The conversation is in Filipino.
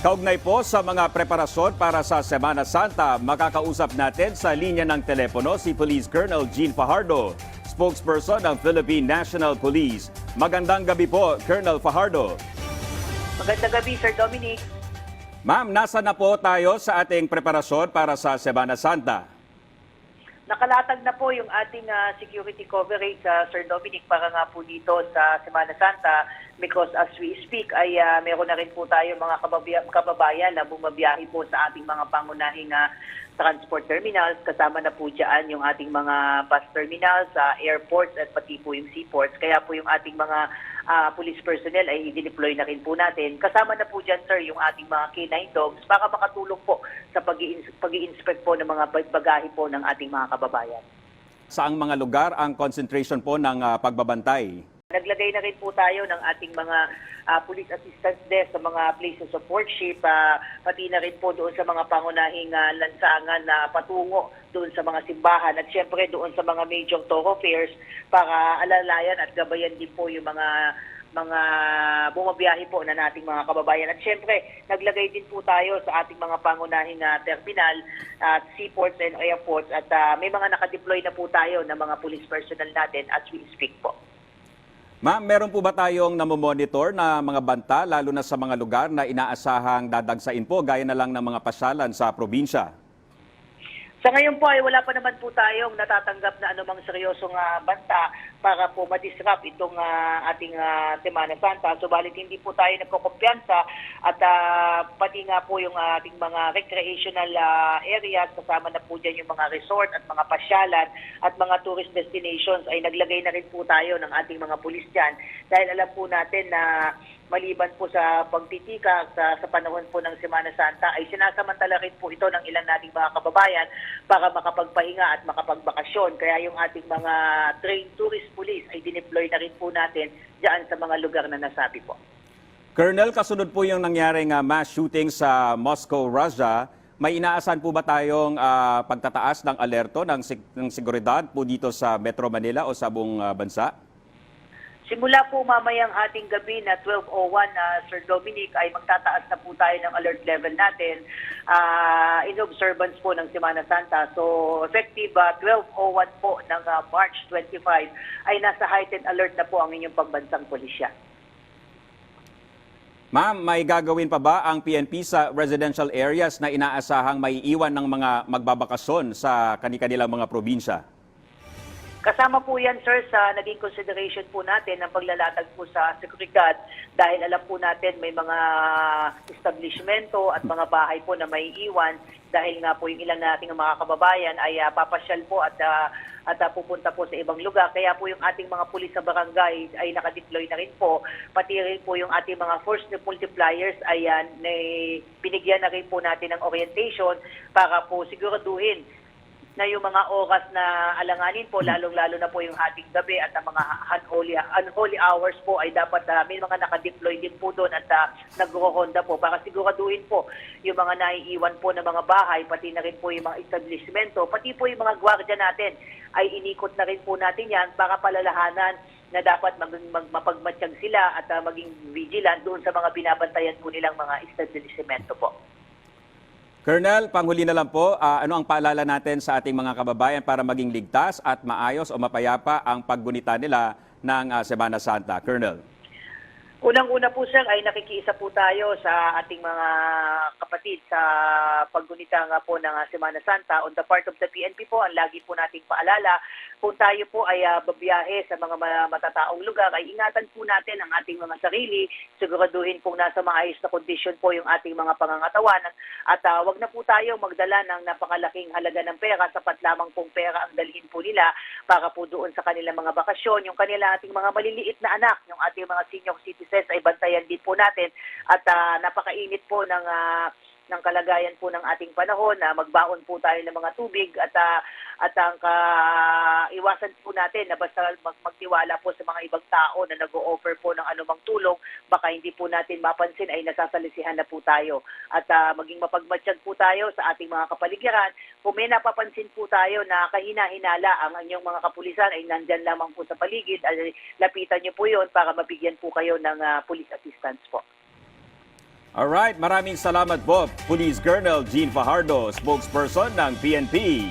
Kaugnay po sa mga preparasyon para sa Semana Santa, makakausap natin sa linya ng telepono si Police Colonel Jean Fajardo, spokesperson ng Philippine National Police. Magandang gabi po, Colonel Fajardo. Magandang gabi, Sir Dominic. Ma'am, nasa na po tayo sa ating preparasyon para sa Semana Santa? Nakalatag na po yung ating security coverage, Sir Dominic, para nga po dito sa Semana Santa because as we speak ay meron na rin po tayo mga kababayan na bumabiyahe po sa ating mga pangunahing transport terminals. Kasama na po dyan yung ating mga bus terminals, airports at pati po yung seaports. Kaya po yung ating mga police personnel ay i-deploy na rin po natin. Kasama na po dyan, sir, yung ating mga K9 dogs para makatulong po sa pag-i-inspect po ng mga bagahe po ng ating mga kababayan. Saang mga lugar ang concentration po ng pagbabantay? Naglagay na rin po tayo ng ating mga police assistance desk sa mga places of worship, pati na rin po doon sa mga pangunahing lansangan na patungo doon sa mga simbahan at syempre doon sa mga major thoroughfares para alalayan at gabayan din po yung mga bumabiyahe po na nating mga kababayan. At syempre, naglagay din po tayo sa ating mga pangunahing terminal at seaports and airports at may mga nakadeploy na po tayo ng mga police personnel natin as we speak po. Ma'am, meron po ba tayong namomonitor na mga banta, lalo na sa mga lugar na inaasahang dadagsain po, gaya na lang ng mga pasyalan sa probinsya? Sa ngayon po ay wala pa naman po tayong natatanggap na anumang seryosong banta para po ma-disrupt itong ating Semana Santa. Subalit hindi po tayo nagkukumpiyansa at pati nga po yung ating mga recreational areas, kasama na po dyan yung mga resort at mga pasyalan at mga tourist destinations ay naglagay na rin po tayo ng ating mga pulis dyan dahil alam po natin na maliban po sa pagtitika sa panahon po ng Semana Santa ay sinasamantala rin po ito ng ilang nating mga kababayan para makapagpahinga at makapagbakasyon. Kaya yung ating mga trained tourist police ay dineploy na rin po natin dyan sa mga lugar na nasabi po. Colonel, kasunod po yung nangyaring mass shooting sa Moscow, Russia. May inaasahan po ba tayong pagtataas ng alerto ng seguridad po dito sa Metro Manila o sa buong bansa? Simula po mamayang ating gabi na 12:01, Sir Dominic, ay magtataas na po tayo ng alert level natin in observance po ng Semana Santa. So effective 12:01 po ng March 25 ay nasa heightened alert na po ang inyong pambansang pulisya. Ma'am, may gagawin pa ba ang PNP sa residential areas na inaasahang may iwan ng mga magbabakasyon sa kanilang mga probinsya? Kasama po yan, sir, sa naging consideration po natin ng paglalatag po sa seguridad dahil alam po natin may mga establishmento at mga bahay po na may iwan dahil nga po yung ilan nating mga kababayan ay papasyal po at pupunta po sa ibang lugar. Kaya po yung ating mga pulis sa barangay ay nakadeploy na rin po. Pati rin po yung ating mga force multipliers ay binigyan na rin po natin ng orientation para po siguraduhin na yung mga oras na alanganin po, lalong-lalo na po yung hating gabi at ang mga unholy hours po ay dapat may mga nakadeploy din po doon at nagro-ronda po para siguraduhin po yung mga naiiwan po ng mga bahay, pati na rin po yung mga establishmento, pati po yung mga gwardiya natin ay inikot na rin po natin yan para palalahanan na dapat mapagmatsyag sila at maging vigilant doon sa mga binabantayan po nilang mga establishmento po. Colonel, panghuli na lang po, ano ang paalala natin sa ating mga kababayan para maging ligtas at maayos o mapayapa ang paggunita nila ng Semana Santa? Colonel. Unang-una po, sir, ay nakikiisa po tayo sa ating mga kapatid sa paggunita nga po ng Semana Santa. On the part of the PNP po, ang lagi po nating paalala, kung tayo po ay babiyahe sa mga matataong lugar, ay ingatan po natin ang ating mga sarili, siguraduhin pong nasa maayos na kondisyon po yung ating mga pangangatawan at wag na po tayo magdala ng napakalaking halaga ng pera, sapat lamang pong pera ang dalhin po nila para po doon sa kanilang mga bakasyon, yung kanila ating mga maliliit na anak, yung ating mga senior citizens ay bantayan din po natin at napakainit po ng kalagayan po ng ating panahon na magbaon po tayo ng mga tubig at ang iwasan po natin na basta magtiwala po sa mga ibang tao na nag-o-offer po ng anumang tulong, baka hindi po natin mapansin ay nasasalisihan na po tayo. At maging mapagmatsyag po tayo sa ating mga kapaligiran. Kung may napapansin po tayo na kahina-hinala ang inyong mga kapulisan ay nandyan lamang po sa paligid, ay lapitan niyo po yon para mabigyan po kayo ng police assistance po. Alright, maraming salamat po, Police Colonel Gene Fajardo, spokesperson ng PNP.